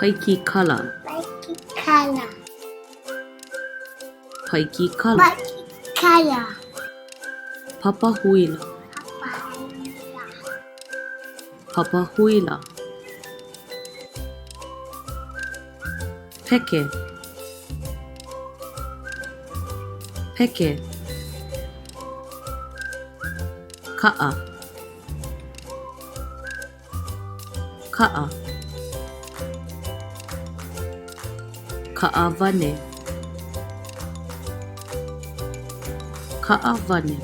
Paikikala. Paikikala. Paikikala. Paikikala. Papahuila. Papahuila. Peke. Peke. Ka'a. Ka'a. Ka'avane. Ka'avane.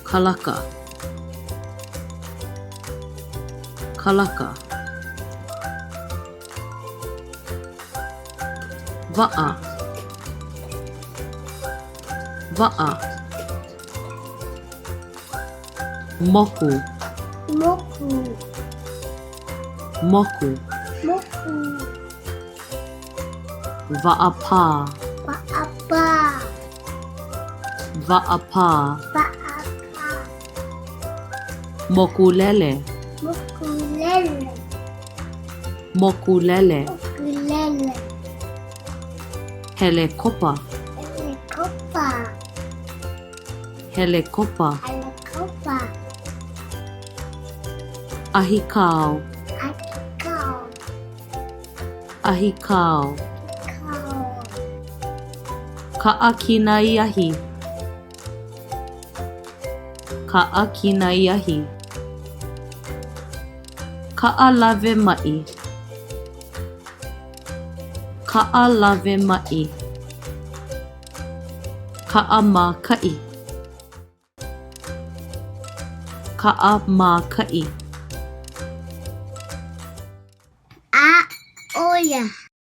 Kalaka. Kalaka. Va'a. Va'a. Moku. Moku. Moku. Moku. Va'apa. Va'apa. Va'apa. Va'apa. Mokulele. Mokulele. Mokulele. Mokulele. Helekopa. Helekopa. Helekopa. Helekopa. Ahikau. Ahikau. Ahikau. Kau. Ka'akinaiahi. Ka'akinaiahi. Ka'alave ma'i. Ka'alave ma'i. Ka'amaka'i. Ka'amaka'i. Oya.